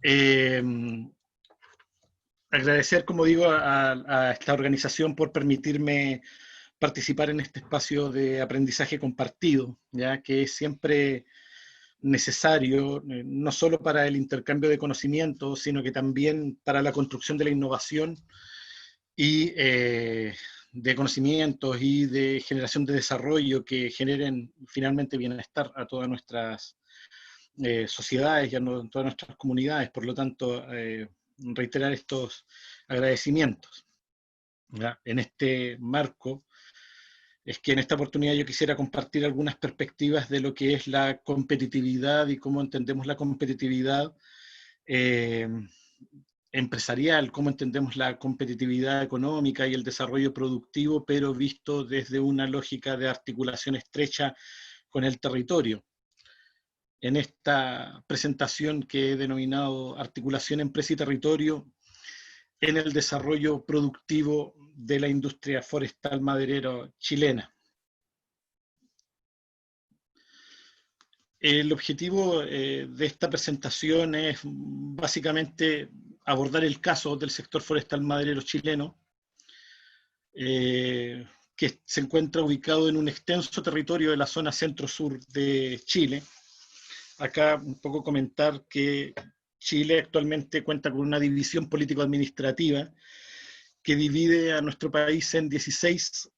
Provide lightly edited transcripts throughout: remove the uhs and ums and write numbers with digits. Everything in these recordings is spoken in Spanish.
Eh, Agradecer, como digo, a esta organización por permitirme participar en este espacio de aprendizaje compartido, ya que es siempre necesario, no solo para el intercambio de conocimientos, sino que también para la construcción de la innovación y de conocimientos y de generación de desarrollo que generen finalmente bienestar a todas nuestras sociedades y a todas nuestras comunidades. Por lo tanto, reiterar estos agradecimientos, ¿ya? En este marco, es que en esta oportunidad yo quisiera compartir algunas perspectivas de lo que es la competitividad y cómo entendemos la competitividad eh, empresarial, cómo entendemos la competitividad económica y el desarrollo productivo, pero visto desde una lógica de articulación estrecha con el territorio. En esta presentación que he denominado Articulación Empresa y Territorio en el desarrollo productivo de la industria forestal maderera chilena. El objetivo de esta presentación es básicamente abordar el caso del sector forestal maderero chileno, que se encuentra ubicado en un extenso territorio de la zona centro-sur de Chile. Acá un poco comentar que Chile actualmente cuenta con una división político-administrativa que divide a nuestro país en 16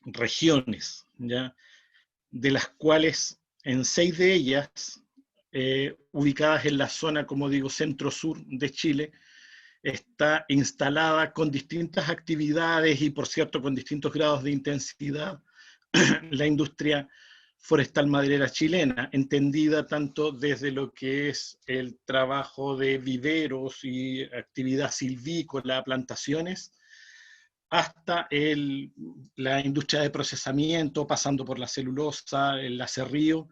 regiones, ¿ya? De las cuales en 6 de ellas, ubicadas en la zona, como digo, centro-sur de Chile, está instalada con distintas actividades y, por cierto, con distintos grados de intensidad, la industria forestal maderera chilena, entendida tanto desde lo que es el trabajo de viveros y actividad silvícola, plantaciones, hasta la industria de procesamiento, pasando por la celulosa, el aserrío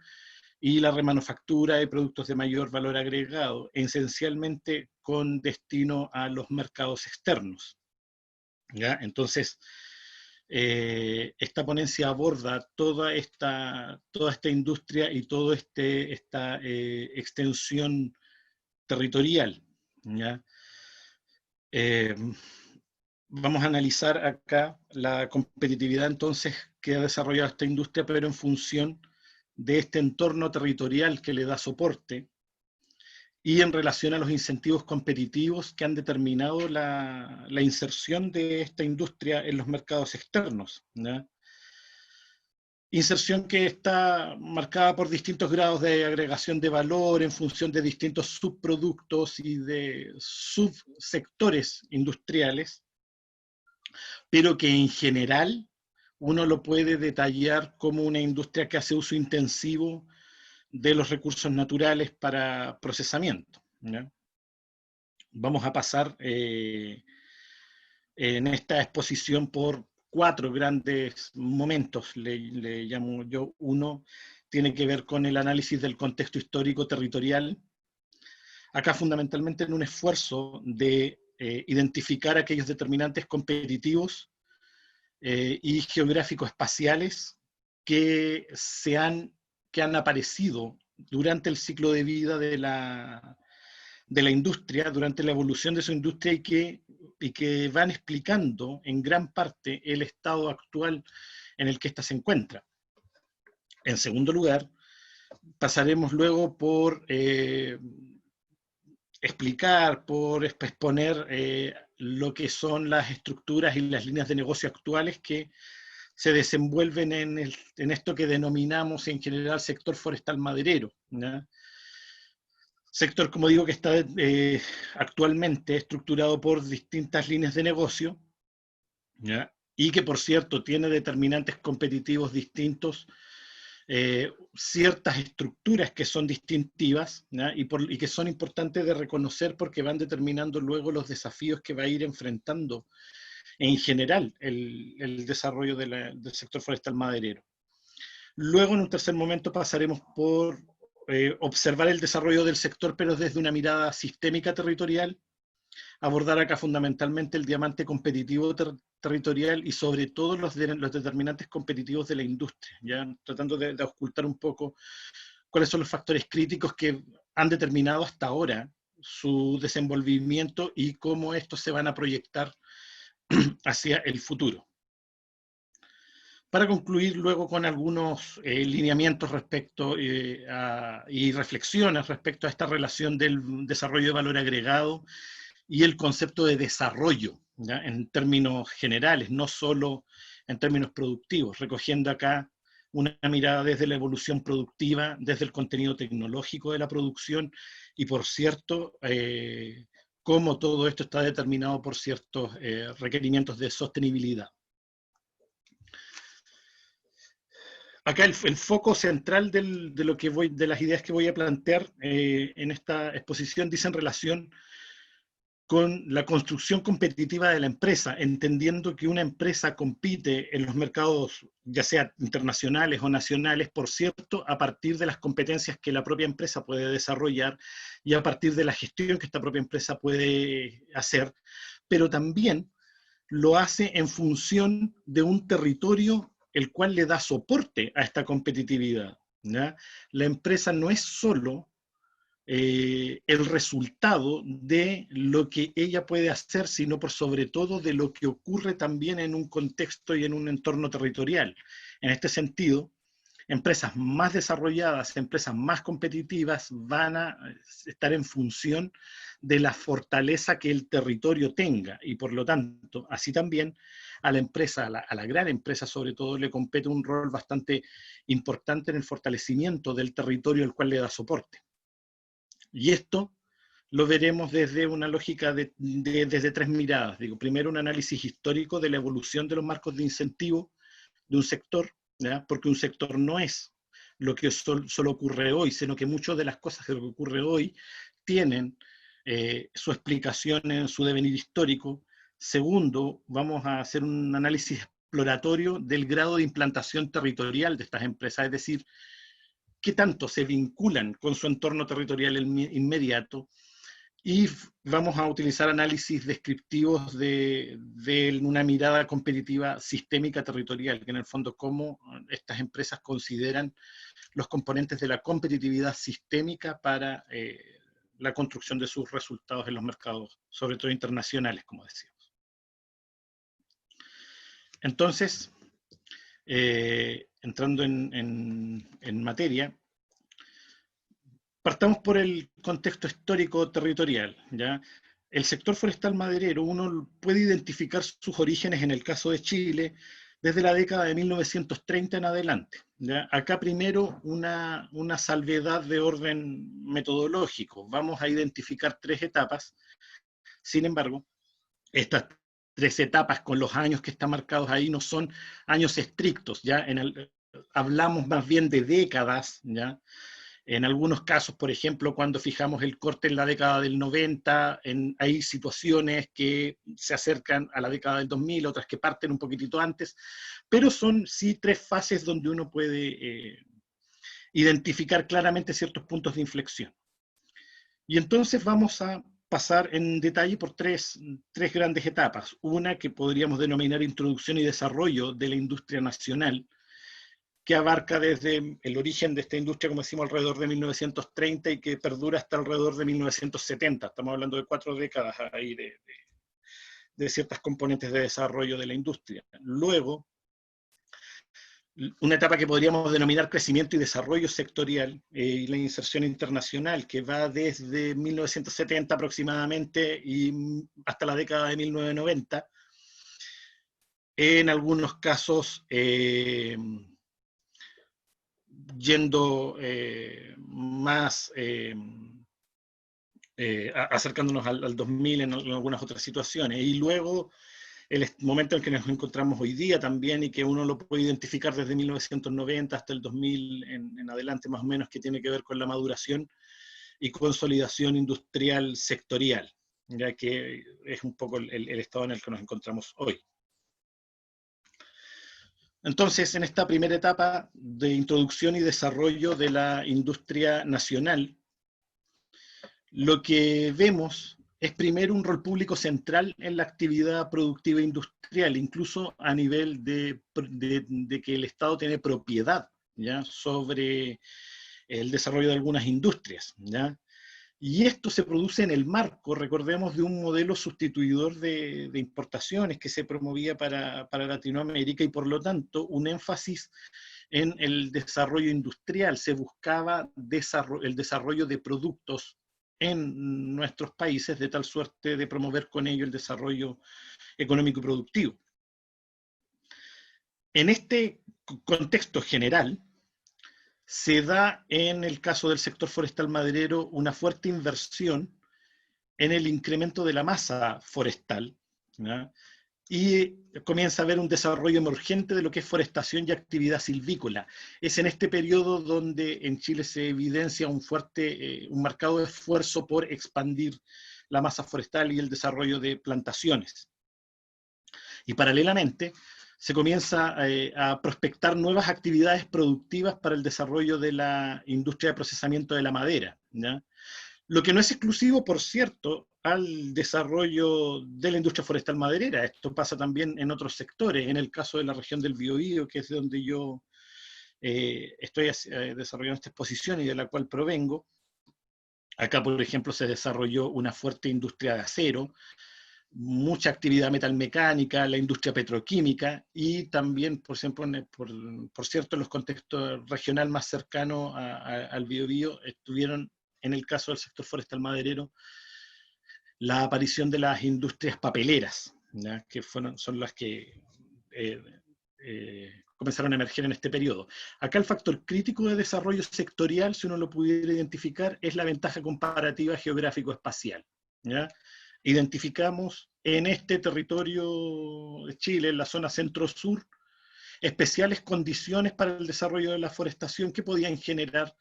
y la remanufactura de productos de mayor valor agregado, esencialmente con destino a los mercados externos, ¿ya? Entonces, esta ponencia aborda toda esta industria y toda esta extensión territorial, ¿ya? Vamos a analizar acá la competitividad entonces que ha desarrollado esta industria, pero en función de este entorno territorial que le da soporte y en relación a los incentivos competitivos que han determinado la inserción de esta industria en los mercados externos, ¿ya? Inserción que está marcada por distintos grados de agregación de valor en función de distintos subproductos y de subsectores industriales, pero que en general uno lo puede detallar como una industria que hace uso intensivo de los recursos naturales para procesamiento, ¿ya? Vamos a pasar en esta exposición por 4 grandes momentos, le llamo yo. Uno tiene que ver con el análisis del contexto histórico territorial, acá fundamentalmente en un esfuerzo de identificar aquellos determinantes competitivos y geográficos espaciales que han aparecido durante el ciclo de vida de la industria, durante la evolución de su industria y que van explicando en gran parte el estado actual en el que ésta se encuentra. En segundo lugar, pasaremos luego por explicar, por exponer lo que son las estructuras y las líneas de negocio actuales que se desenvuelven en esto que denominamos en general sector forestal maderero, ¿ya? Sector, como digo, que está actualmente estructurado por distintas líneas de negocio, ¿ya? Y que, por cierto, tiene determinantes competitivos distintos, ciertas estructuras que son distintivas, ¿ya? Y que son importantes de reconocer porque van determinando luego los desafíos que va a ir enfrentando en general el desarrollo del sector forestal maderero. Luego, en un tercer momento, pasaremos por observar el desarrollo del sector, pero desde una mirada sistémica territorial, abordar acá fundamentalmente el diamante competitivo territorial y sobre todo los determinantes competitivos de la industria, ya tratando de ocultar un poco cuáles son los factores críticos que han determinado hasta ahora su desenvolvimiento y cómo estos se van a proyectar hacia el futuro. Para concluir luego con algunos lineamientos respecto y reflexiones respecto a esta relación del desarrollo de valor agregado y el concepto de desarrollo, ¿ya? En términos generales, no solo en términos productivos, recogiendo acá una mirada desde la evolución productiva, desde el contenido tecnológico de la producción y, por cierto, cómo todo esto está determinado por ciertos requerimientos de sostenibilidad. Acá el foco central de las ideas que voy a plantear en esta exposición dice en relación con la construcción competitiva de la empresa, entendiendo que una empresa compite en los mercados, ya sea internacionales o nacionales, por cierto, a partir de las competencias que la propia empresa puede desarrollar y a partir de la gestión que esta propia empresa puede hacer, pero también lo hace en función de un territorio el cual le da soporte a esta competitividad, ¿ya? La empresa no es solo el resultado de lo que ella puede hacer, sino por sobre todo de lo que ocurre también en un contexto y en un entorno territorial. En este sentido, empresas más desarrolladas, empresas más competitivas van a estar en función de la fortaleza que el territorio tenga y por lo tanto, así también a la empresa, a la gran empresa sobre todo, le compete un rol bastante importante en el fortalecimiento del territorio al cual le da soporte. Y esto lo veremos desde una lógica desde tres miradas. Digo, primero un análisis histórico de la evolución de los marcos de incentivo de un sector, ¿ya? Porque un sector no es lo que solo ocurre hoy, sino que muchas de las cosas que ocurre hoy tienen su explicación en su devenir histórico. Segundo, vamos a hacer un análisis exploratorio del grado de implantación territorial de estas empresas, es decir, qué tanto se vinculan con su entorno territorial inmediato, y vamos a utilizar análisis descriptivos de una mirada competitiva sistémica territorial, que en el fondo cómo estas empresas consideran los componentes de la competitividad sistémica para la construcción de sus resultados en los mercados, sobre todo internacionales, como decíamos. Entonces, entrando en materia, partamos por el contexto histórico territorial, ¿ya? El sector forestal maderero, uno puede identificar sus orígenes en el caso de Chile desde la década de 1930 en adelante, ¿ya? Acá primero una salvedad de orden metodológico. Vamos a identificar tres etapas. Sin embargo, estas tres etapas con los años que están marcados ahí no son años estrictos, ¿ya? Hablamos más bien de décadas, ¿ya? En algunos casos, por ejemplo, cuando fijamos el corte en la década del 90, hay situaciones que se acercan a la década del 2000, otras que parten un poquitito antes, pero son sí tres fases donde uno puede identificar claramente ciertos puntos de inflexión. Y entonces vamos a pasar en detalle por tres grandes etapas. Una que podríamos denominar introducción y desarrollo de la industria nacional, que abarca desde el origen de esta industria, como decimos, alrededor de 1930 y que perdura hasta alrededor de 1970. Estamos hablando de 4 décadas ahí de ciertas componentes de desarrollo de la industria. Luego, una etapa que podríamos denominar crecimiento y desarrollo sectorial y la inserción internacional, que va desde 1970 aproximadamente y hasta la década de 1990. En algunos casos, yendo más, acercándonos al 2000 en algunas otras situaciones. Y luego el momento en que nos encontramos hoy día también, y que uno lo puede identificar desde 1990 hasta el 2000 en adelante más o menos, que tiene que ver con la maduración y consolidación industrial sectorial, ya que es un poco el estado en el que nos encontramos hoy. Entonces, en esta primera etapa de introducción y desarrollo de la industria nacional, lo que vemos es primero un rol público central en la actividad productiva industrial, incluso a nivel de que el Estado tiene propiedad, ¿ya?, sobre el desarrollo de algunas industrias, ¿ya? Y esto se produce en el marco, recordemos, de un modelo sustituidor de importaciones que se promovía para Latinoamérica, y por lo tanto un énfasis en el desarrollo industrial. Se buscaba el desarrollo de productos en nuestros países de tal suerte de promover con ello el desarrollo económico y productivo. En este contexto general, se da en el caso del sector forestal maderero una fuerte inversión en el incremento de la masa forestal, ¿ya? Y comienza a haber un desarrollo emergente de lo que es forestación y actividad silvícola. Es en este periodo donde en Chile se evidencia un marcado esfuerzo por expandir la masa forestal y el desarrollo de plantaciones. Y paralelamente se comienza a prospectar nuevas actividades productivas para el desarrollo de la industria de procesamiento de la madera, ¿ya? Lo que no es exclusivo, por cierto, al desarrollo de la industria forestal maderera. Esto pasa también en otros sectores. En el caso de la región del Biobío, que es de donde yo estoy desarrollando esta exposición y de la cual provengo, acá, por ejemplo, se desarrolló una fuerte industria de acero, mucha actividad metalmecánica, la industria petroquímica, y también, por ejemplo, por cierto, en los contextos regional más cercanos al Biobío, estuvieron, en el caso del sector forestal maderero, la aparición de las industrias papeleras, ¿ya? Que son las que comenzaron a emerger en este periodo. Acá el factor crítico de desarrollo sectorial, si uno lo pudiera identificar, es la ventaja comparativa geográfico-espacial, ¿ya? Identificamos en este territorio de Chile, en la zona centro-sur, especiales condiciones para el desarrollo de la forestación que podían generar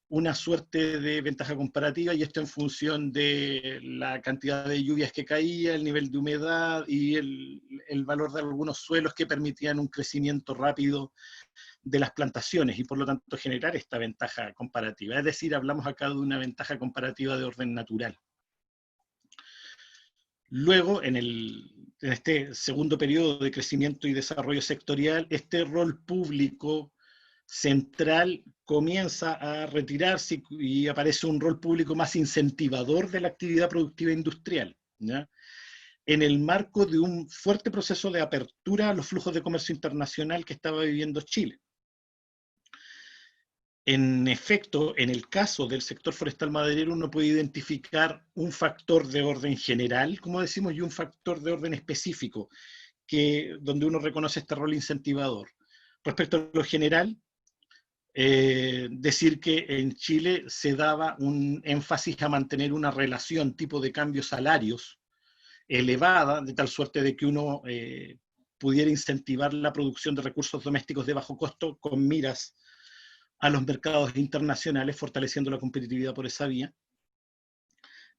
una suerte de ventaja comparativa, y esto en función de la cantidad de lluvias que caía, el nivel de humedad y el valor de algunos suelos que permitían un crecimiento rápido de las plantaciones, y por lo tanto generar esta ventaja comparativa. Es decir, hablamos acá de una ventaja comparativa de orden natural. Luego, en este segundo periodo de crecimiento y desarrollo sectorial, este rol público central comienza a retirarse y aparece un rol público más incentivador de la actividad productiva industrial, ¿ya? En el marco de un fuerte proceso de apertura a los flujos de comercio internacional que estaba viviendo Chile. En efecto, en el caso del sector forestal maderero, uno puede identificar un factor de orden general, como decimos, y un factor de orden específico, donde uno reconoce este rol incentivador. Respecto a lo general, decir que en Chile se daba un énfasis a mantener una relación tipo de cambio-salarios elevada, de tal suerte de que uno pudiera incentivar la producción de recursos domésticos de bajo costo con miras a los mercados internacionales, fortaleciendo la competitividad por esa vía.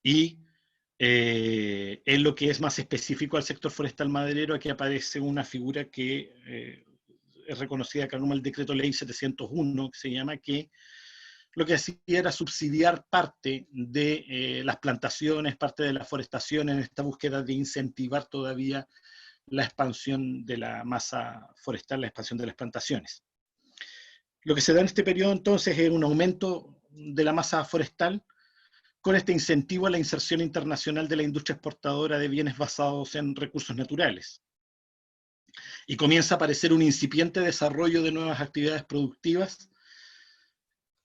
Y en lo que es más específico al sector forestal maderero, aquí aparece una figura que es reconocida acá como el Decreto Ley 701, que se llama, que lo que hacía era subsidiar parte de las plantaciones, parte de la forestación, en esta búsqueda de incentivar todavía la expansión de la masa forestal, la expansión de las plantaciones. Lo que se da en este periodo entonces es un aumento de la masa forestal con este incentivo a la inserción internacional de la industria exportadora de bienes basados en recursos naturales. Y comienza a aparecer un incipiente desarrollo de nuevas actividades productivas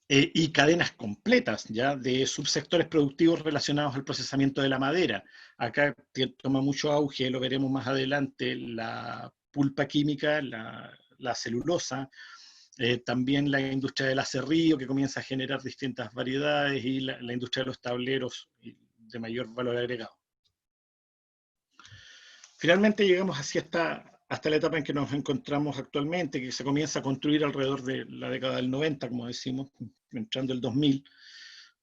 y cadenas completas ya de subsectores productivos relacionados al procesamiento de la madera. Acá toma mucho auge, lo veremos más adelante, la pulpa química, la celulosa, también la industria del aserrío, que comienza a generar distintas variedades, y la industria de los tableros de mayor valor agregado. Finalmente llegamos hasta la etapa en que nos encontramos actualmente, que se comienza a construir alrededor de la década del 90, como decimos, entrando el 2000,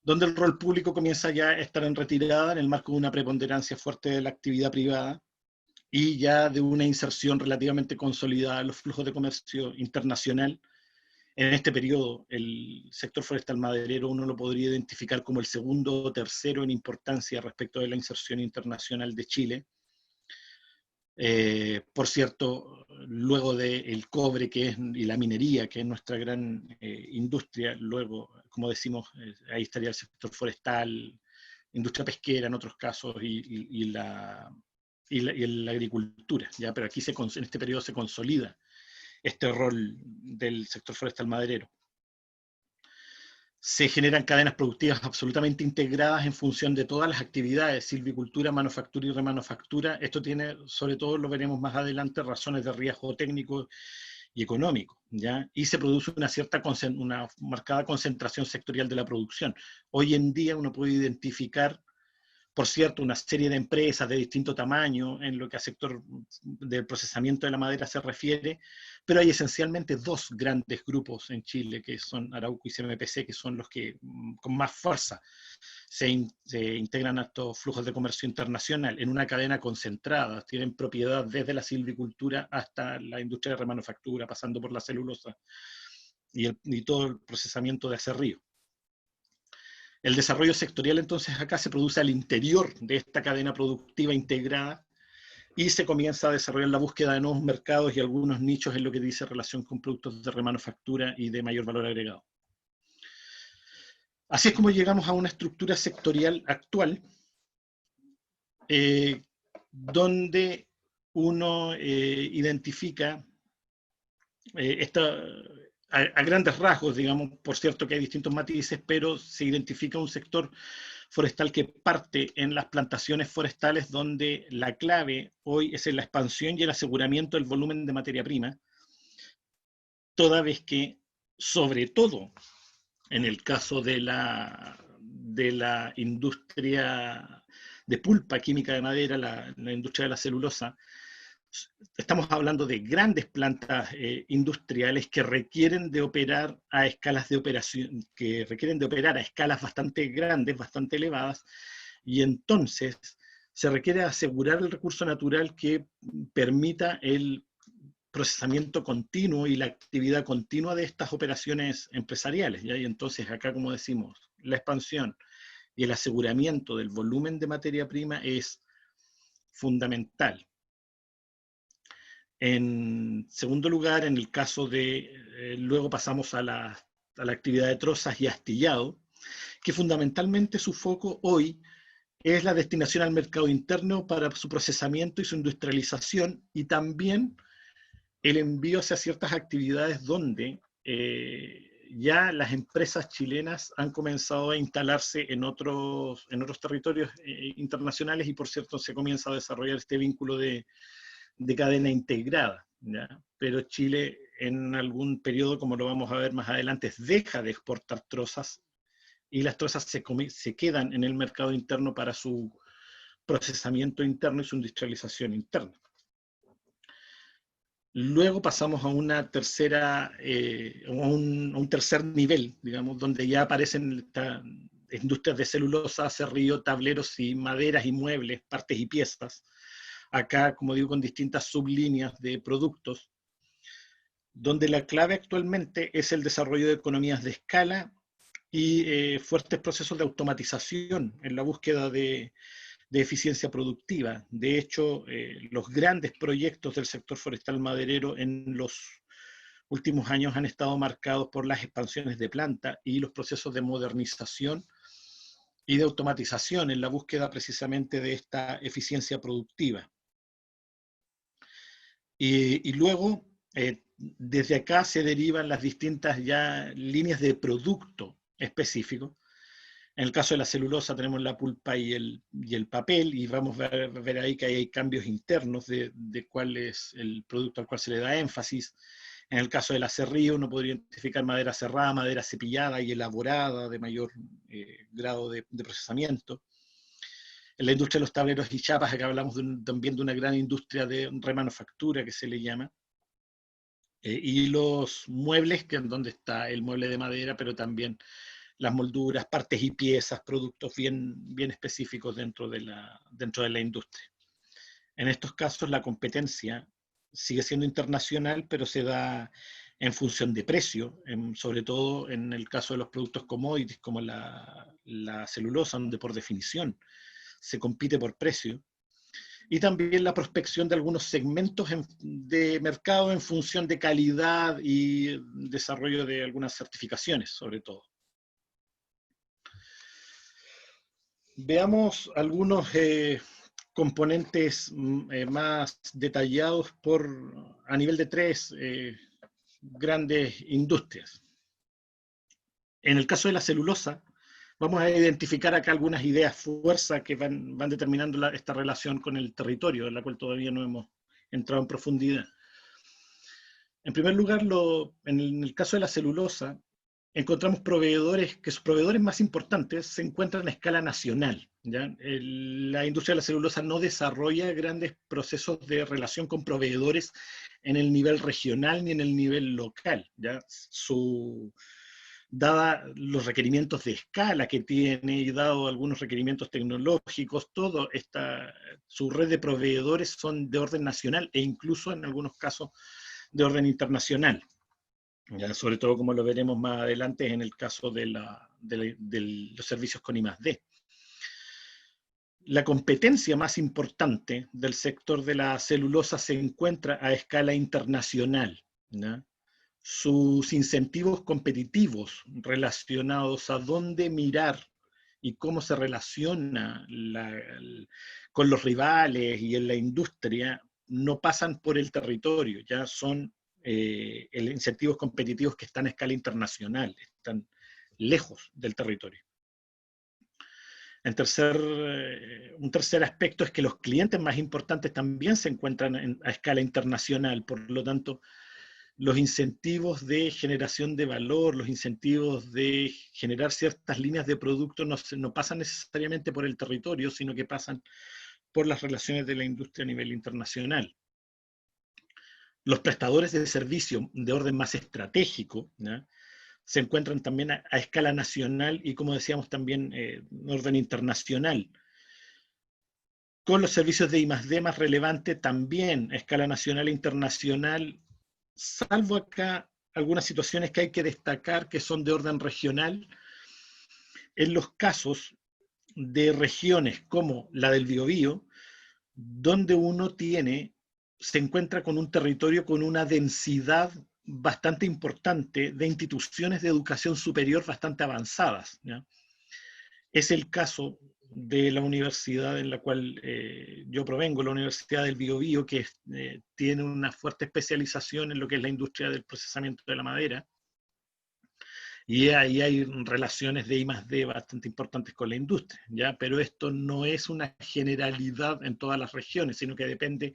donde el rol público comienza ya a estar en retirada en el marco de una preponderancia fuerte de la actividad privada y ya de una inserción relativamente consolidada en los flujos de comercio internacional. En este periodo, el sector forestal maderero uno lo podría identificar como el segundo o tercero en importancia respecto de la inserción internacional de Chile. Por cierto, luego del cobre y la minería, que es nuestra gran industria, luego, como decimos, ahí estaría el sector forestal, industria pesquera en otros casos y la agricultura, ¿ya? Pero aquí en este periodo se consolida este rol del sector forestal maderero. Se generan cadenas productivas absolutamente integradas en función de todas las actividades, silvicultura, manufactura y remanufactura. Esto tiene, sobre todo lo veremos más adelante, razones de riesgo técnico y económico, ¿ya? Y se produce una marcada concentración sectorial de la producción. Hoy en día uno puede identificar, por cierto, una serie de empresas de distinto tamaño en lo que al sector del procesamiento de la madera se refiere, pero hay esencialmente dos grandes grupos en Chile, que son Arauco y CMPC, que son los que con más fuerza se integran a estos flujos de comercio internacional en una cadena concentrada. Tienen propiedad desde la silvicultura hasta la industria de remanufactura, pasando por la celulosa y todo el procesamiento de acerrío. El desarrollo sectorial entonces acá se produce al interior de esta cadena productiva integrada y se comienza a desarrollar la búsqueda de nuevos mercados y algunos nichos en lo que dice relación con productos de remanufactura y de mayor valor agregado. Así es como llegamos a una estructura sectorial actual donde uno identifica a grandes rasgos, digamos, por cierto que hay distintos matices, pero se identifica un sector forestal que parte en las plantaciones forestales donde la clave hoy es en la expansión y el aseguramiento del volumen de materia prima, toda vez que, sobre todo en el caso de la industria de pulpa química de madera, la industria de la celulosa, estamos hablando de grandes plantas industriales que requieren de operar a escalas de operación, que requieren de operar a escalas bastante grandes, bastante elevadas, y entonces se requiere asegurar el recurso natural que permita el procesamiento continuo y la actividad continua de estas operaciones empresariales, ¿ya? Y entonces acá, como decimos, la expansión y el aseguramiento del volumen de materia prima es fundamental. En segundo lugar, en el caso de, luego pasamos a la actividad de trozas y astillado, que fundamentalmente su foco hoy es la destinación al mercado interno para su procesamiento y su industrialización, y también el envío hacia ciertas actividades donde ya las empresas chilenas han comenzado a instalarse en otros territorios internacionales y por cierto se comienza a desarrollar este vínculo de cadena integrada, ¿ya? Pero Chile en algún periodo, como lo vamos a ver más adelante, deja de exportar trozas y las trozas se quedan en el mercado interno para su procesamiento interno y su industrialización interna. Luego pasamos a una tercera, a un tercer nivel, digamos, donde ya aparecen industrias de celulosa, acerrío, tableros y maderas y muebles, partes y piezas. Acá, como digo, con distintas sublíneas de productos, donde la clave actualmente es el desarrollo de economías de escala y fuertes procesos de automatización en la búsqueda de eficiencia productiva. De hecho, los grandes proyectos del sector forestal maderero en los últimos años han estado marcados por las expansiones de planta y los procesos de modernización y de automatización en la búsqueda precisamente de esta eficiencia productiva. Y luego, desde acá se derivan las distintas ya líneas de producto específico. En el caso de la celulosa tenemos la pulpa y el papel, y vamos a ver ahí que hay cambios internos de cuál es el producto al cual se le da énfasis. En el caso del acerrío uno podría identificar madera cerrada, madera cepillada y elaborada de mayor grado de procesamiento. En la industria de los tableros y chapas, acá hablamos también de una gran industria de remanufactura que se le llama. Y los muebles, que es donde está el mueble de madera, pero también las molduras, partes y piezas, productos bien específicos dentro de la industria. En estos casos la competencia sigue siendo internacional, pero se da en función de precio, sobre todo en el caso de los productos commodities como la celulosa, donde por definición se compite por precio. y también la prospección de algunos segmentos de mercado en función de calidad y desarrollo de algunas certificaciones, sobre todo. Veamos algunos componentes más detallados a nivel de tres grandes industrias. En el caso de la celulosa, vamos a identificar acá algunas ideas fuerza que van determinando esta relación con el territorio, en la cual todavía no hemos entrado en profundidad. En primer lugar, en el caso de la celulosa, encontramos proveedores, que sus proveedores más importantes se encuentran a escala nacional. ¿Ya? La industria de la celulosa no desarrolla grandes procesos de relación con proveedores en el nivel regional ni en el nivel local. ¿Ya? Dada los requerimientos de escala que tiene y dado algunos requerimientos tecnológicos, su red de proveedores son de orden nacional e incluso en algunos casos de orden internacional. Ya, sobre todo como lo veremos más adelante en el caso de los servicios con I+D. La competencia más importante del sector de la celulosa se encuentra a escala internacional, ¿no? Sus incentivos competitivos relacionados a dónde mirar y cómo se relaciona con los rivales y en la industria no pasan por el territorio, ya son incentivos competitivos que están a escala internacional, están lejos del territorio. Un tercer aspecto es que los clientes más importantes también se encuentran a escala internacional, por lo tanto, los incentivos de generación de valor, los incentivos de generar ciertas líneas de producto no pasan necesariamente por el territorio, sino que pasan por las relaciones de la industria a nivel internacional. Los prestadores de servicio de orden más estratégico, ¿no? Se encuentran también a escala nacional y, como decíamos, también en orden internacional. Con los servicios de I+D más relevante también a escala nacional e internacional, salvo acá algunas situaciones que hay que destacar que son de orden regional, en los casos de regiones como la del Biobío, donde uno se encuentra con un territorio con una densidad bastante importante de instituciones de educación superior bastante avanzadas, ¿ya? Es el caso de la universidad en la cual yo provengo, la Universidad del Biobío, que tiene una fuerte especialización en lo que es la industria del procesamiento de la madera, y ahí hay relaciones de I+D bastante importantes con la industria, ¿ya? Pero esto no es una generalidad en todas las regiones, sino que depende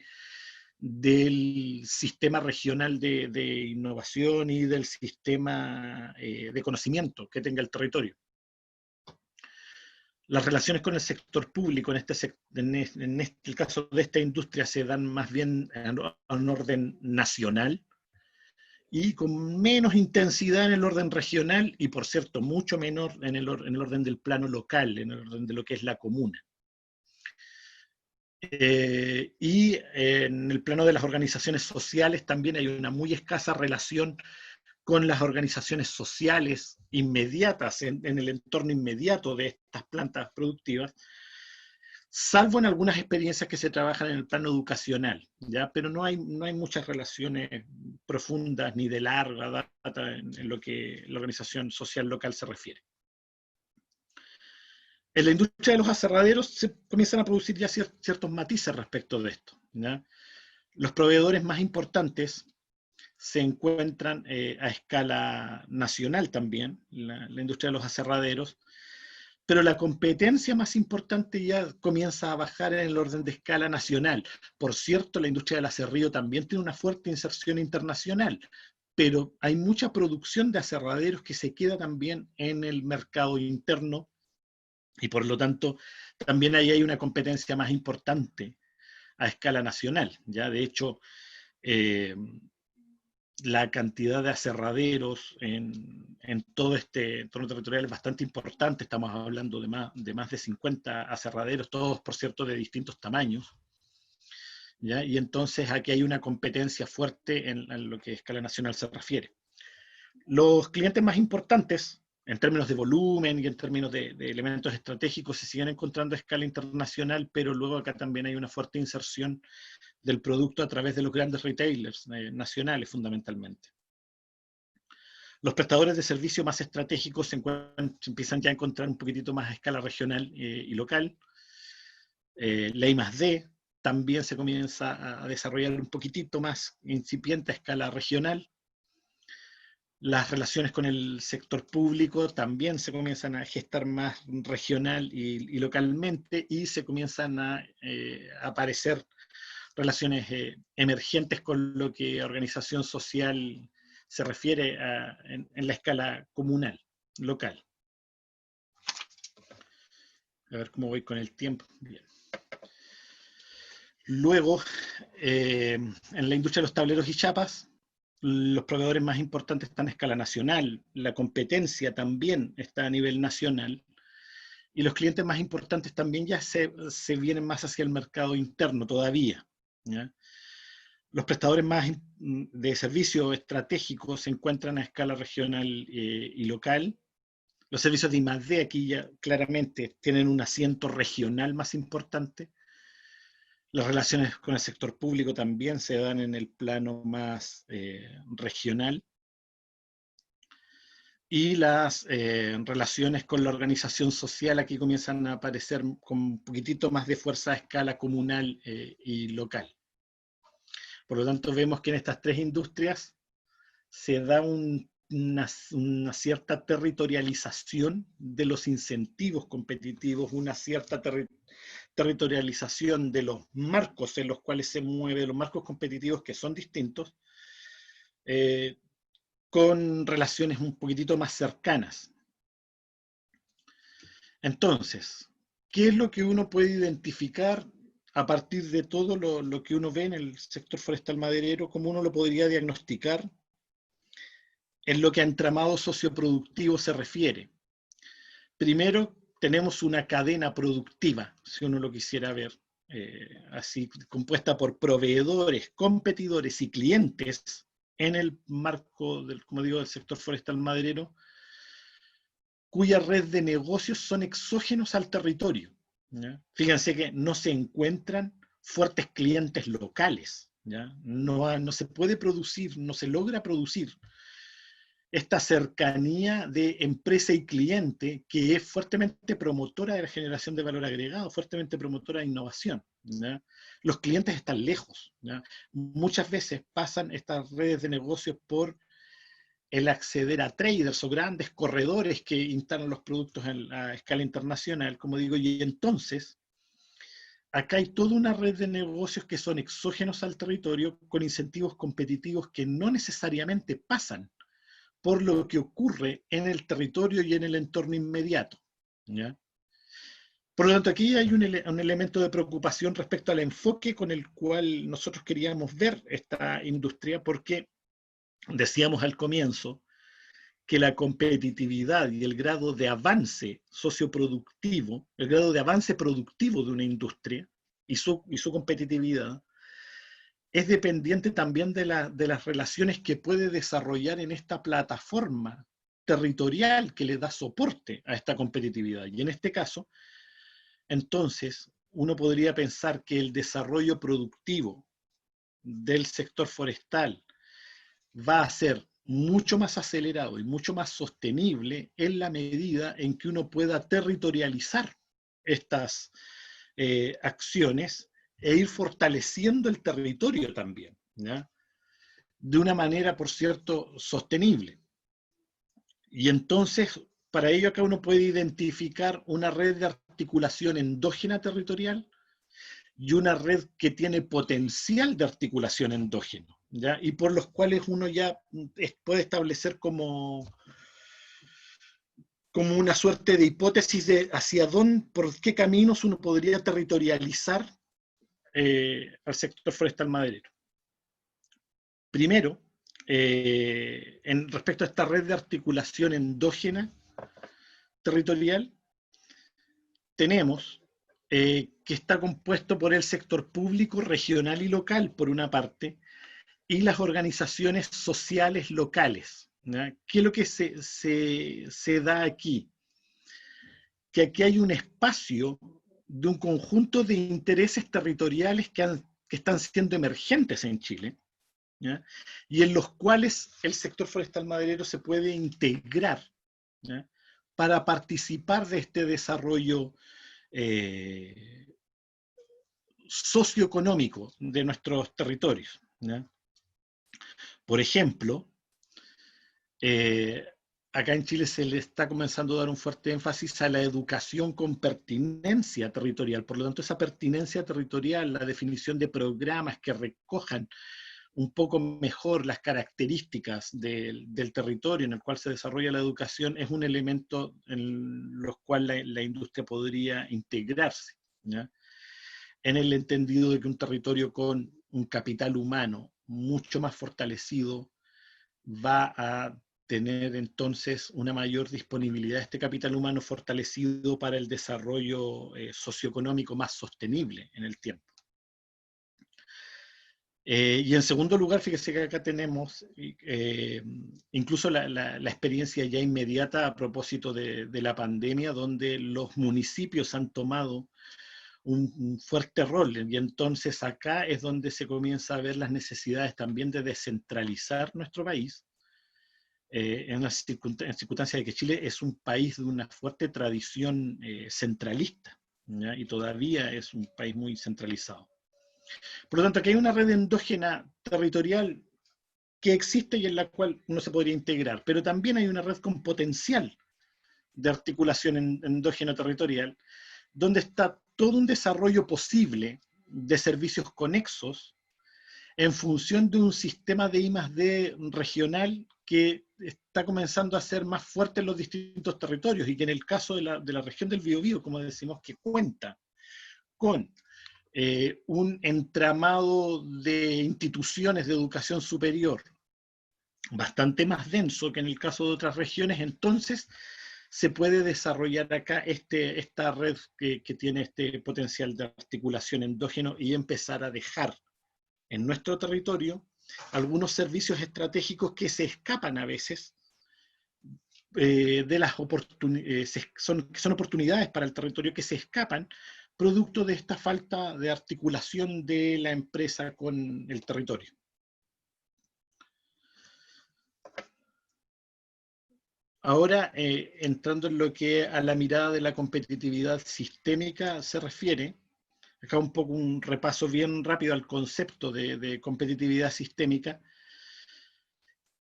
del sistema regional de innovación y del sistema de conocimiento que tenga el territorio. Las relaciones con el sector público en el caso de esta industria se dan más bien a un orden nacional y con menos intensidad en el orden regional y, por cierto, mucho menor en el orden del plano local, en el orden de lo que es la comuna. Y en el plano de las organizaciones sociales también hay una muy escasa relación con las organizaciones sociales inmediatas, en el entorno inmediato de estas plantas productivas, salvo en algunas experiencias que se trabajan en el plano educacional, ¿ya? Pero no hay muchas relaciones profundas ni de larga data en lo que la organización social local se refiere. En la industria de los aserraderos se comienzan a producir ya ciertos matices respecto de esto, ¿ya? Los proveedores más importantes se encuentran a escala nacional también, la industria de los aserraderos, pero la competencia más importante ya comienza a bajar en el orden de escala nacional. Por cierto, la industria del aserrío también tiene una fuerte inserción internacional, pero hay mucha producción de aserraderos que se queda también en el mercado interno y por lo tanto también ahí hay una competencia más importante a escala nacional. Ya de hecho, la cantidad de aserraderos en todo este entorno territorial es bastante importante. Estamos hablando de más de 50 aserraderos, todos, por cierto, de distintos tamaños, ¿ya? Y entonces aquí hay una competencia fuerte en lo que a escala nacional se refiere. Los clientes más importantes en términos de volumen y en términos de elementos estratégicos se siguen encontrando a escala internacional, pero luego acá también hay una fuerte inserción del producto a través de los grandes retailers nacionales fundamentalmente. Los prestadores de servicios más estratégicos se empiezan ya a encontrar un poquitito más a escala regional y local. La I+D también se comienza a desarrollar un poquitito más incipiente a escala regional. Las relaciones con el sector público también se comienzan a gestar más regional y localmente, y se comienzan a aparecer relaciones emergentes con lo que organización social se refiere en la escala comunal, local. A ver cómo voy con el tiempo. Bien. Luego, en la industria de los tableros y chapas, los proveedores más importantes están a escala nacional, la competencia también está a nivel nacional, y los clientes más importantes también ya se vienen más hacia el mercado interno todavía, ¿ya? Los prestadores más de servicios estratégicos se encuentran a escala regional y local. Los servicios de I+D aquí ya claramente tienen un asiento regional más importante. Las relaciones con el sector público también se dan en el plano más regional. Y las relaciones con la organización social aquí comienzan a aparecer con un poquitito más de fuerza a escala comunal y local. Por lo tanto, vemos que en estas tres industrias se da una cierta territorialización de los incentivos competitivos, una cierta territorialización de los marcos en los cuales se mueve, los marcos competitivos que son distintos, con relaciones un poquitito más cercanas. Entonces, ¿qué es lo que uno puede identificar a partir de todo lo que uno ve en el sector forestal maderero? ¿Cómo uno lo podría diagnosticar en lo que a entramado socioproductivo se refiere? Primero, tenemos una cadena productiva, si uno lo quisiera ver, así compuesta por proveedores, competidores y clientes en el marco del, como digo, del sector forestal maderero, cuya red de negocios son exógenos al territorio, ¿ya? Fíjense que no se encuentran fuertes clientes locales, ¿ya? No se puede producir, no se logra producir esta cercanía de empresa y cliente que es fuertemente promotora de la generación de valor agregado, fuertemente promotora de innovación, ¿ya? Los clientes están lejos, ¿ya? Muchas veces pasan estas redes de negocios por el acceder a traders o grandes corredores que instalan los productos a escala internacional, como digo, y entonces acá hay toda una red de negocios que son exógenos al territorio con incentivos competitivos que no necesariamente pasan por lo que ocurre en el territorio y en el entorno inmediato, ¿ya? Por lo tanto, aquí hay un elemento de preocupación respecto al enfoque con el cual nosotros queríamos ver esta industria, porque decíamos al comienzo que la competitividad y el grado de avance socioproductivo, el grado de avance productivo de una industria y su competitividad, es dependiente también de las relaciones que puede desarrollar en esta plataforma territorial que le da soporte a esta competitividad. Y en este caso, entonces, uno podría pensar que el desarrollo productivo del sector forestal va a ser mucho más acelerado y mucho más sostenible en la medida en que uno pueda territorializar estas acciones e ir fortaleciendo el territorio también, ¿ya? De una manera, por cierto, sostenible. Y entonces, para ello acá uno puede identificar una red de articulación endógena territorial y una red que tiene potencial de articulación endógeno, ¿ya? Y por los cuales uno ya puede establecer como una suerte de hipótesis de hacia dónde, por qué caminos uno podría territorializar al sector forestal maderero. Primero, respecto a esta red de articulación endógena territorial, tenemos que está compuesto por el sector público, regional y local, por una parte, y las organizaciones sociales locales, ¿ya? ¿Qué es lo que se da aquí? Que aquí hay un espacio de un conjunto de intereses territoriales que están siendo emergentes en Chile, ¿ya? Y en los cuales el sector forestal maderero se puede integrar, ¿ya? Para participar de este desarrollo eh, socioeconómico de nuestros territorios, ¿ya? Por ejemplo, eh, acá en Chile se le está comenzando a dar un fuerte énfasis a la educación con pertinencia territorial. Por lo tanto, esa pertinencia territorial, la definición de programas que recojan un poco mejor las características del territorio en el cual se desarrolla la educación, es un elemento en los cual la industria podría integrarse, ¿ya? En el entendido de que un territorio con un capital humano mucho más fortalecido va a tener entonces una mayor disponibilidad de este capital humano fortalecido para el desarrollo socioeconómico más sostenible en el tiempo. Y en segundo lugar, fíjese que acá tenemos incluso la experiencia ya inmediata a propósito de la pandemia, donde los municipios han tomado un fuerte rol, y entonces acá es donde se comienza a ver las necesidades también de descentralizar nuestro país, en las circunstancias de que Chile es un país de una fuerte tradición centralista, ¿ya? Y todavía es un país muy centralizado. Por lo tanto, aquí hay una red endógena territorial que existe y en la cual uno se podría integrar, pero también hay una red con potencial de articulación endógeno territorial, donde está todo un desarrollo posible de servicios conexos en función de un sistema de I+D regional que está comenzando a ser más fuerte en los distintos territorios y que en el caso de la región del Biobío, como decimos, que cuenta con un entramado de instituciones de educación superior bastante más denso que en el caso de otras regiones, entonces se puede desarrollar acá esta red que tiene este potencial de articulación endógeno y empezar a dejar en nuestro territorio algunos servicios estratégicos que se escapan a veces de las oportunidades, son oportunidades para el territorio que se escapan producto de esta falta de articulación de la empresa con el territorio. Ahora, entrando en lo que a la mirada de la competitividad sistémica se refiere, acá un poco un repaso bien rápido al concepto de competitividad sistémica,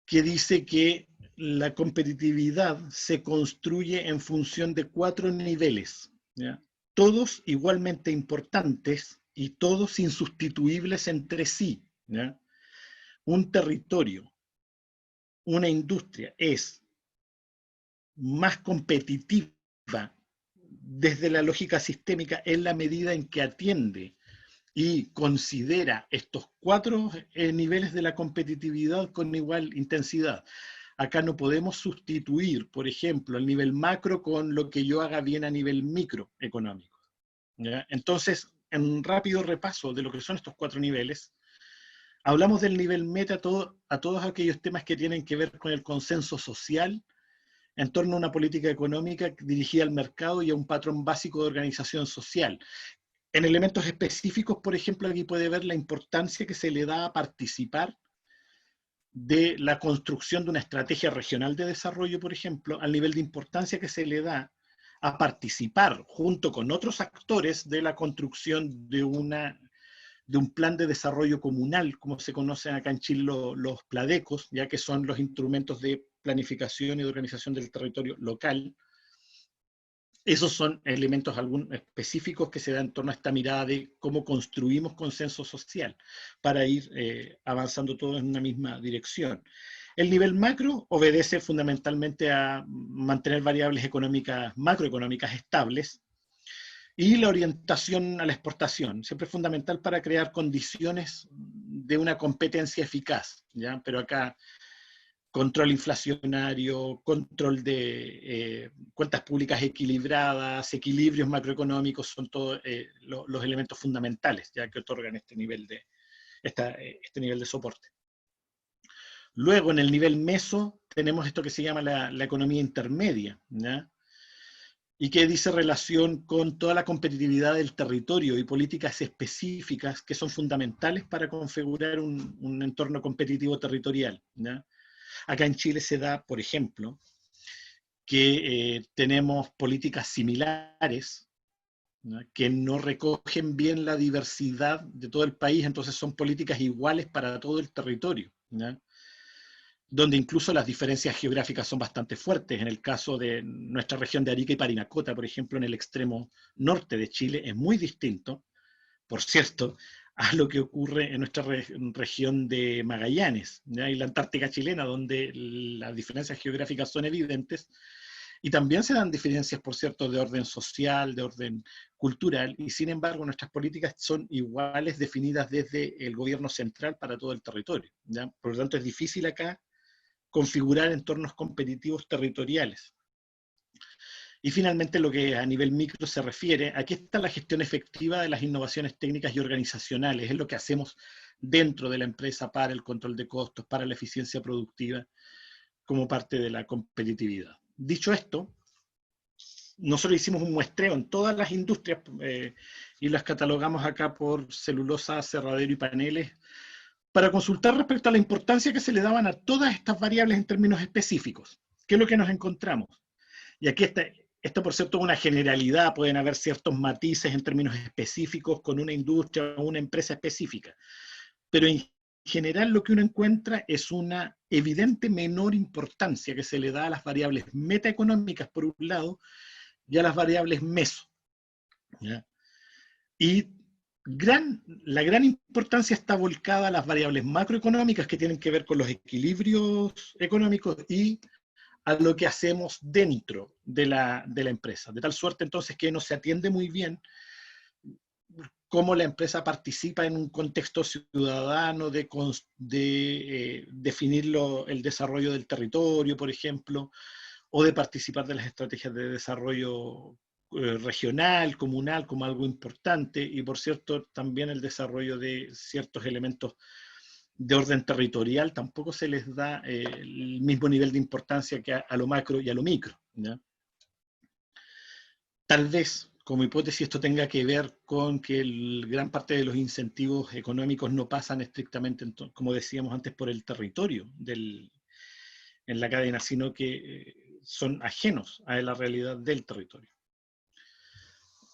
que dice que la competitividad se construye en función de 4 niveles, ¿ya? Todos igualmente importantes y todos insustituibles entre sí, ¿ya? Un territorio, una industria es más competitiva desde la lógica sistémica en la medida en que atiende y considera estos 4 niveles de la competitividad con igual intensidad. Acá no podemos sustituir, por ejemplo, el nivel macro con lo que yo haga bien a nivel microeconómico, ¿ya? Entonces, en un rápido repaso de lo que son estos 4 niveles, hablamos del nivel meta a todos aquellos temas que tienen que ver con el consenso social en torno a una política económica dirigida al mercado y a un patrón básico de organización social. En elementos específicos, por ejemplo, aquí puede ver la importancia que se le da a participar de la construcción de una estrategia regional de desarrollo, por ejemplo, al nivel de importancia que se le da a participar junto con otros actores de la construcción de un plan de desarrollo comunal, como se conocen acá en Chile los PLADECOS, ya que son los instrumentos de planificación y de organización del territorio local. Esos son elementos específicos que se dan en torno a esta mirada de cómo construimos consenso social para ir avanzando todos en una misma dirección. El nivel macro obedece fundamentalmente a mantener variables económicas, macroeconómicas estables, y la orientación a la exportación, siempre es fundamental para crear condiciones de una competencia eficaz, ¿ya? Pero acá control inflacionario, control de cuentas públicas equilibradas, equilibrios macroeconómicos, son todos los elementos fundamentales ya que otorgan este nivel de soporte. Luego, en el nivel meso, tenemos esto que se llama la economía intermedia, ¿ya? Y que dice relación con toda la competitividad del territorio y políticas específicas que son fundamentales para configurar un entorno competitivo territorial, ¿ya? Acá en Chile se da, por ejemplo, que tenemos políticas similares, ¿no?, que no recogen bien la diversidad de todo el país, entonces son políticas iguales para todo el territorio, ¿no?, donde incluso las diferencias geográficas son bastante fuertes. En el caso de nuestra región de Arica y Parinacota, por ejemplo, en el extremo norte de Chile, es muy distinto, por cierto, a lo que ocurre en nuestra región de Magallanes, ¿ya?, y la Antártica chilena, donde las diferencias geográficas son evidentes, y también se dan diferencias, por cierto, de orden social, de orden cultural, y sin embargo nuestras políticas son iguales, definidas desde el gobierno central para todo el territorio, ¿ya? Por lo tanto, es difícil acá configurar entornos competitivos territoriales. Y finalmente, lo que a nivel micro se refiere, aquí está la gestión efectiva de las innovaciones técnicas y organizacionales, es lo que hacemos dentro de la empresa para el control de costos, para la eficiencia productiva, como parte de la competitividad. Dicho esto, nosotros hicimos un muestreo en todas las industrias y las catalogamos acá por celulosa, aserradero y paneles, para consultar respecto a la importancia que se le daban a todas estas variables en términos específicos. ¿Qué es lo que nos encontramos? Y aquí está, esto por cierto es una generalidad, pueden haber ciertos matices en términos específicos con una industria o una empresa específica, pero en general lo que uno encuentra es una evidente menor importancia que se le da a las variables metaeconómicas por un lado y a las variables meso, ¿ya? Y la gran importancia está volcada a las variables macroeconómicas que tienen que ver con los equilibrios económicos y a lo que hacemos dentro de la empresa, de tal suerte entonces que no se atiende muy bien cómo la empresa participa en un contexto ciudadano de definir el desarrollo del territorio, por ejemplo, o de participar de las estrategias de desarrollo regional, comunal, como algo importante, y por cierto, también el desarrollo de ciertos elementos de orden territorial tampoco se les da el mismo nivel de importancia que a lo macro y a lo micro, ¿ya? Tal vez, como hipótesis, esto tenga que ver con que gran parte de los incentivos económicos no pasan estrictamente, como decíamos antes, por el territorio en la cadena, sino que son ajenos a la realidad del territorio.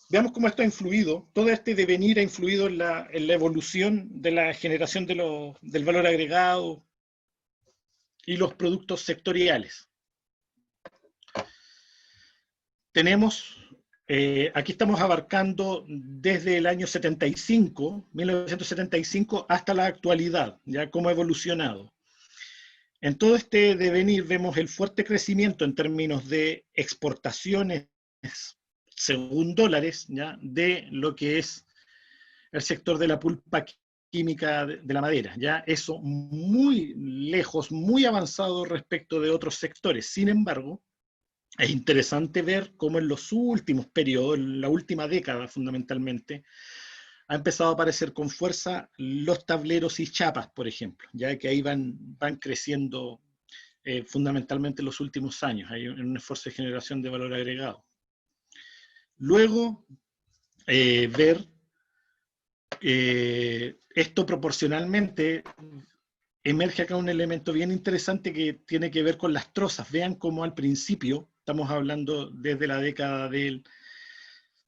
Veamos cómo esto ha influido, todo este devenir ha influido en la evolución de la generación del valor agregado y los productos sectoriales. Tenemos, aquí estamos abarcando desde el año 75, 1975, hasta la actualidad, ya cómo ha evolucionado. En todo este devenir vemos el fuerte crecimiento en términos de exportaciones según dólares, ¿ya?, de lo que es el sector de la pulpa química de la madera, ¿ya? Eso muy lejos, muy avanzado respecto de otros sectores. Sin embargo, es interesante ver cómo en los últimos periodos, en la última década fundamentalmente, ha empezado a aparecer con fuerza los tableros y chapas, por ejemplo, ya que ahí van creciendo fundamentalmente en los últimos años. Hay un esfuerzo de generación de valor agregado. Luego, ver esto proporcionalmente, emerge acá un elemento bien interesante que tiene que ver con las trozas. Vean cómo al principio, estamos hablando desde la década del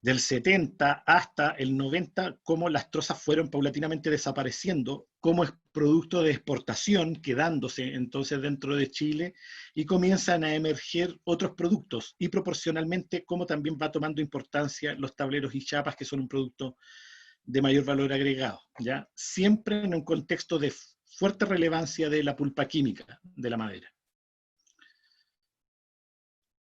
70 hasta el 90, cómo las trozas fueron paulatinamente desapareciendo, como es producto de exportación, quedándose entonces dentro de Chile, y comienzan a emerger otros productos, y proporcionalmente cómo también va tomando importancia los tableros y chapas, que son un producto de mayor valor agregado, ¿ya? Siempre en un contexto de fuerte relevancia de la pulpa química de la madera.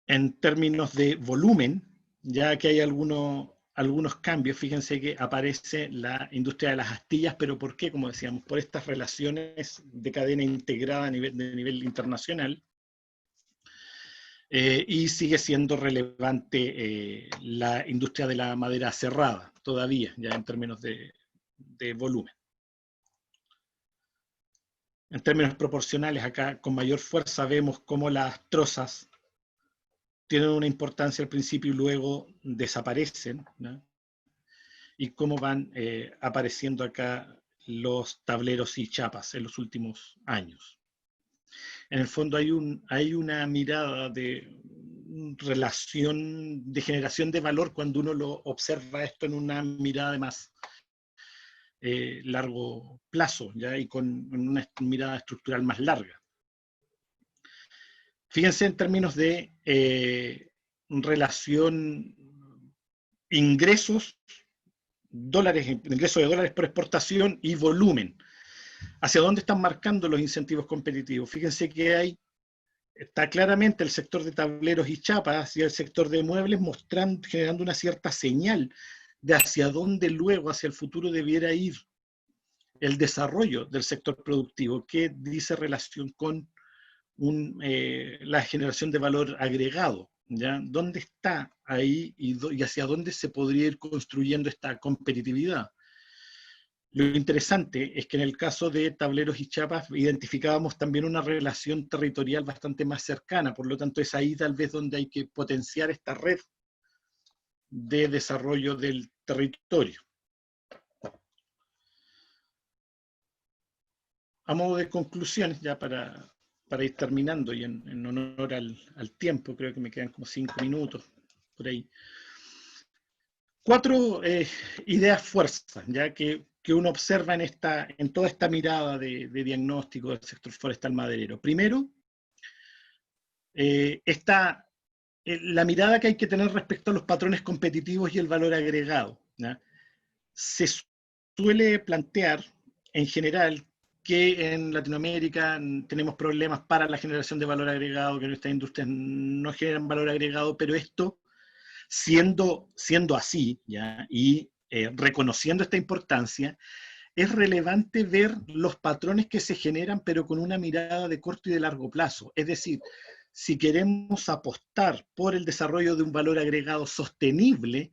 En términos de volumen, ya que hay algunos cambios, fíjense que aparece la industria de las astillas, pero ¿por qué? Como decíamos, por estas relaciones de cadena integrada de nivel internacional, y sigue siendo relevante la industria de la madera cerrada, todavía, ya en términos de volumen. En términos proporcionales, acá con mayor fuerza vemos cómo las trozas tienen una importancia al principio y luego desaparecen, ¿no? Y cómo van apareciendo acá los tableros y chapas en los últimos años. En el fondo hay una mirada de relación, de generación de valor cuando uno lo observa esto en una mirada de más largo plazo, ¿ya? Y con una mirada estructural más larga. Fíjense en términos de relación ingresos, ingresos de dólares por exportación y volumen. ¿Hacia dónde están marcando los incentivos competitivos? Fíjense que está claramente el sector de tableros y chapas y el sector de muebles generando una cierta señal de hacia dónde luego, hacia el futuro, debiera ir el desarrollo del sector productivo, que dice relación con la generación de valor agregado, ¿ya? ¿Dónde está ahí y hacia dónde se podría ir construyendo esta competitividad? Lo interesante es que en el caso de tableros y chapas identificábamos también una relación territorial bastante más cercana, por lo tanto es ahí tal vez donde hay que potenciar esta red de desarrollo del territorio. A modo de conclusiones, ya para ir terminando y en honor al tiempo, creo que me quedan como 5 minutos por ahí. 4 ideas fuerzas, ya que uno observa en toda esta mirada de diagnóstico del sector forestal maderero. Primero, está la mirada que hay que tener respecto a los patrones competitivos y el valor agregado, ¿ya? Se suele plantear en general que en Latinoamérica tenemos problemas para la generación de valor agregado, que nuestras industrias no generan valor agregado, pero esto, siendo así, ¿ya? Y reconociendo esta importancia, es relevante ver los patrones que se generan, pero con una mirada de corto y de largo plazo. Es decir, si queremos apostar por el desarrollo de un valor agregado sostenible,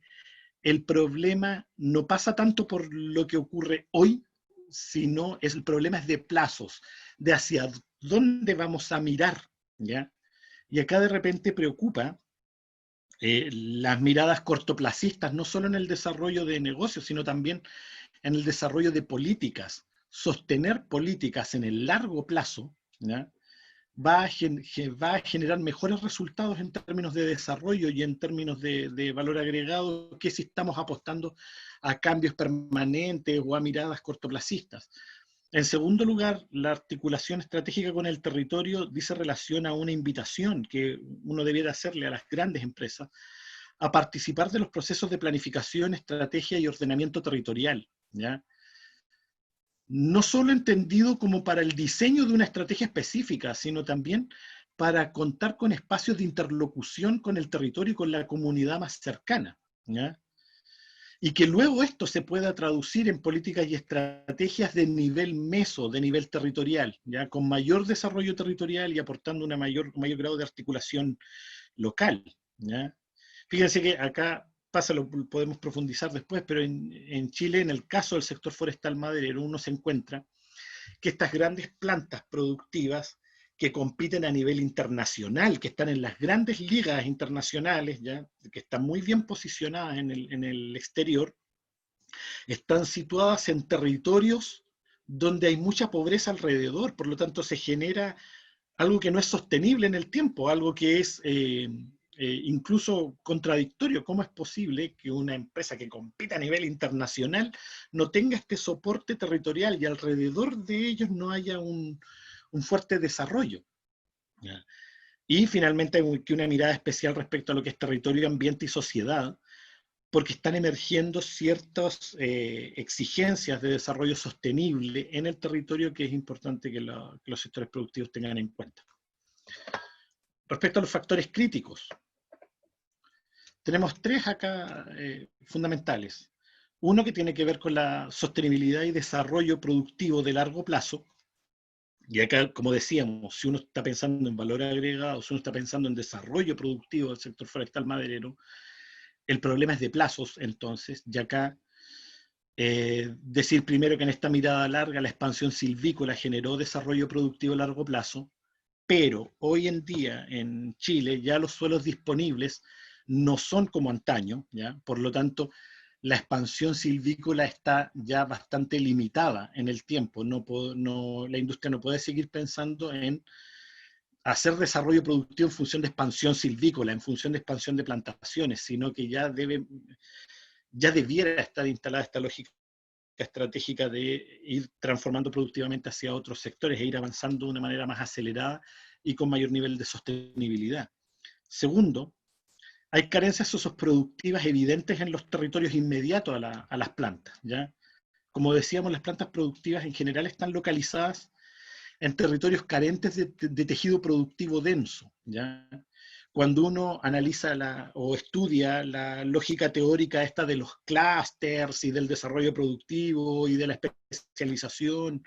el problema no pasa tanto por lo que ocurre hoy, sino el problema es de plazos, de hacia dónde vamos a mirar, ¿ya? Y acá de repente preocupa las miradas cortoplacistas, no solo en el desarrollo de negocios, sino también en el desarrollo de políticas. Sostener políticas en el largo plazo, ¿ya? Va a generar mejores resultados en términos de desarrollo y en términos de valor agregado que si estamos apostando a cambios permanentes o a miradas cortoplacistas. En segundo lugar, la articulación estratégica con el territorio dice relación a una invitación que uno debiera hacerle a las grandes empresas a participar de los procesos de planificación, estrategia y ordenamiento territorial, ¿ya? No solo entendido como para el diseño de una estrategia específica, sino también para contar con espacios de interlocución con el territorio y con la comunidad más cercana, ¿ya? Y que luego esto se pueda traducir en políticas y estrategias de nivel meso, de nivel territorial, ¿ya? Con mayor desarrollo territorial y aportando un mayor grado de articulación local, ¿ya? Fíjense que acá pasa, lo podemos profundizar después, pero en Chile, en el caso del sector forestal maderero, uno se encuentra que estas grandes plantas productivas que compiten a nivel internacional, que están en las grandes ligas internacionales, ¿ya? Que están muy bien posicionadas en el exterior, están situadas en territorios donde hay mucha pobreza alrededor, por lo tanto se genera algo que no es sostenible en el tiempo, algo que es incluso contradictorio. ¿Cómo es posible que una empresa que compite a nivel internacional no tenga este soporte territorial y alrededor de ellos no haya un fuerte desarrollo? ¿Ya? Y finalmente que una mirada especial respecto a lo que es territorio, ambiente y sociedad, porque están emergiendo ciertas exigencias de desarrollo sostenible en el territorio que es importante que los sectores productivos tengan en cuenta. Respecto a los factores críticos, tenemos 3 acá fundamentales. Uno que tiene que ver con la sostenibilidad y desarrollo productivo de largo plazo. Y acá, como decíamos, si uno está pensando en valor agregado, si uno está pensando en desarrollo productivo del sector forestal maderero, el problema es de plazos, entonces, y acá Decir primero que en esta mirada larga la expansión silvícola generó desarrollo productivo a largo plazo, pero hoy en día en Chile ya los suelos disponibles no son como antaño, ¿ya? Por lo tanto, la expansión silvícola está ya bastante limitada en el tiempo. La industria no puede seguir pensando en hacer desarrollo productivo en función de expansión silvícola, en función de expansión de plantaciones, sino que ya debiera estar instalada esta lógica estratégica de ir transformando productivamente hacia otros sectores e ir avanzando de una manera más acelerada y con mayor nivel de sostenibilidad. Segundo, hay carencias socioproductivas evidentes en los territorios inmediatos a las plantas, ¿ya? Como decíamos, las plantas productivas en general están localizadas en territorios carentes de tejido productivo denso, ¿ya? Cuando uno analiza o estudia la lógica teórica esta de los clústeres y del desarrollo productivo y de la especialización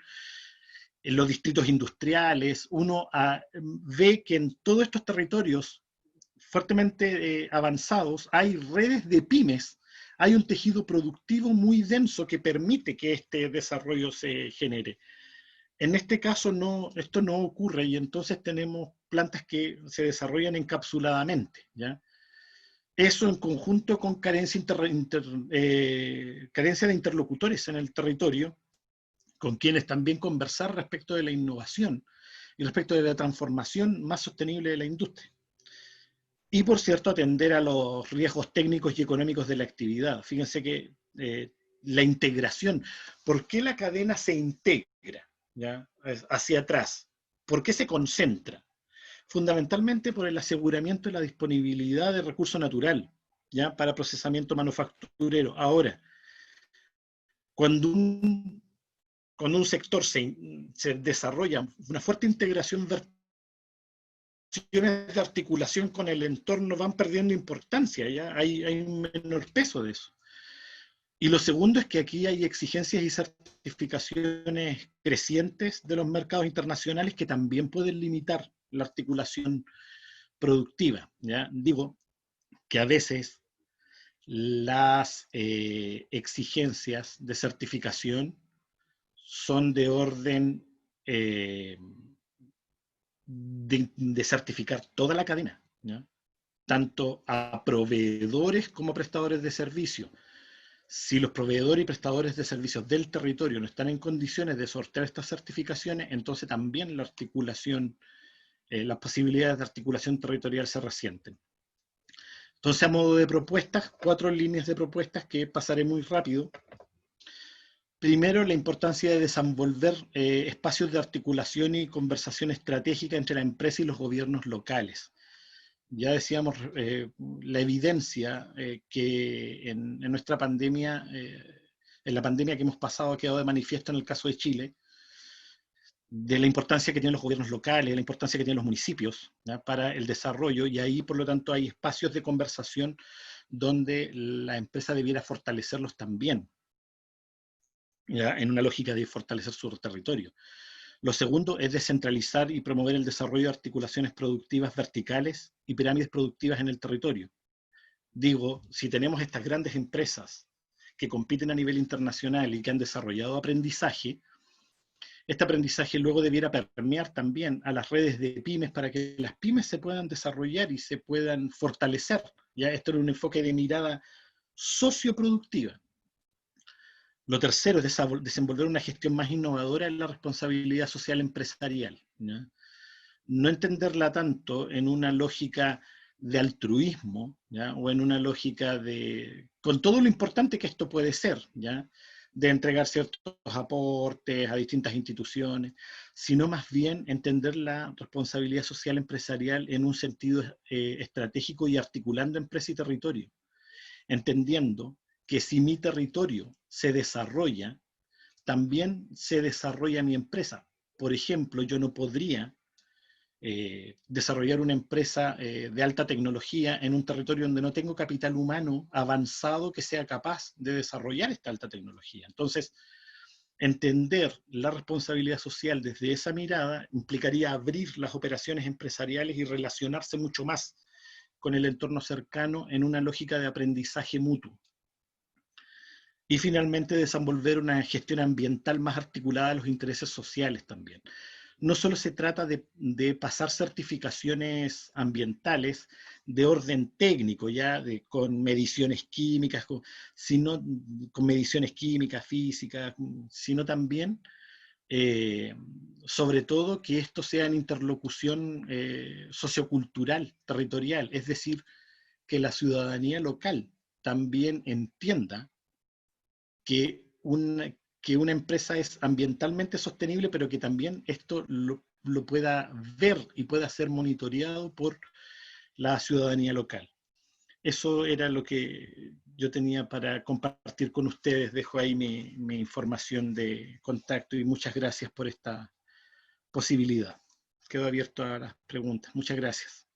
en los distritos industriales, uno ve que en todos estos territorios fuertemente avanzados hay redes de pymes, hay un tejido productivo muy denso que permite que este desarrollo se genere. En este caso esto no ocurre y entonces tenemos plantas que se desarrollan encapsuladamente, ¿ya? Eso en conjunto con carencia de interlocutores en el territorio, con quienes también conversar respecto de la innovación y respecto de la transformación más sostenible de la industria. Y por cierto, atender a los riesgos técnicos y económicos de la actividad. Fíjense que la integración, ¿por qué la cadena se integra, ¿ya? Hacia atrás? ¿Por qué se concentra? Fundamentalmente por el aseguramiento de la disponibilidad de recurso natural, ¿ya? Para procesamiento manufacturero. Ahora, cuando un sector se desarrolla una fuerte integración vertical, de articulación con el entorno van perdiendo importancia, ¿ya? Hay un menor peso de eso. Y lo segundo es que aquí hay exigencias y certificaciones crecientes de los mercados internacionales que también pueden limitar la articulación productiva, ¿ya? Digo que a veces las exigencias de certificación son de orden de certificar toda la cadena, ¿ya? Tanto a proveedores como prestadores de servicios. Si los proveedores y prestadores de servicios del territorio no están en condiciones de sortear estas certificaciones, entonces también la articulación, las posibilidades de articulación territorial se resienten. Entonces, a modo de propuestas, 4 líneas de propuestas que pasaré muy rápido. Primero, la importancia de desenvolver espacios de articulación y conversación estratégica entre la empresa y los gobiernos locales. Ya decíamos la evidencia que en nuestra pandemia, en la pandemia que hemos pasado, ha quedado de manifiesto en el caso de Chile, de la importancia que tienen los gobiernos locales, de la importancia que tienen los municipios, ¿ya? Para el desarrollo, y ahí por lo tanto hay espacios de conversación donde la empresa debiera fortalecerlos también, ¿ya? En una lógica de fortalecer su territorio. Lo segundo es descentralizar y promover el desarrollo de articulaciones productivas verticales y pirámides productivas en el territorio. Digo, si tenemos estas grandes empresas que compiten a nivel internacional y que han desarrollado aprendizaje, este aprendizaje luego debiera permear también a las redes de pymes para que las pymes se puedan desarrollar y se puedan fortalecer. Ya esto es un enfoque de mirada socioproductiva. Lo tercero es desenvolver una gestión más innovadora en la responsabilidad social empresarial, ¿ya? No entenderla tanto en una lógica de altruismo, ¿ya? O en una lógica con todo lo importante que esto puede ser, ¿ya? De entregar ciertos aportes a distintas instituciones, sino más bien entender la responsabilidad social empresarial en un sentido estratégico y articulando empresa y territorio, entendiendo que si mi territorio se desarrolla, también se desarrolla mi empresa. Por ejemplo, yo no podría desarrollar una empresa de alta tecnología en un territorio donde no tengo capital humano avanzado que sea capaz de desarrollar esta alta tecnología. Entonces, entender la responsabilidad social desde esa mirada implicaría abrir las operaciones empresariales y relacionarse mucho más con el entorno cercano en una lógica de aprendizaje mutuo. Y finalmente desenvolver una gestión ambiental más articulada a los intereses sociales también. No solo se trata de pasar certificaciones ambientales de orden técnico, ya con mediciones químicas, sino con mediciones químicas, físicas, sino también, eh, sobre todo, que esto sea en interlocución sociocultural, territorial, es decir, que la ciudadanía local también entienda que una empresa es ambientalmente sostenible, pero que también esto lo pueda ver y pueda ser monitoreado por la ciudadanía local. Eso era lo que yo tenía para compartir con ustedes. Dejo ahí mi información de contacto y muchas gracias por esta posibilidad. Quedo abierto a las preguntas. Muchas gracias.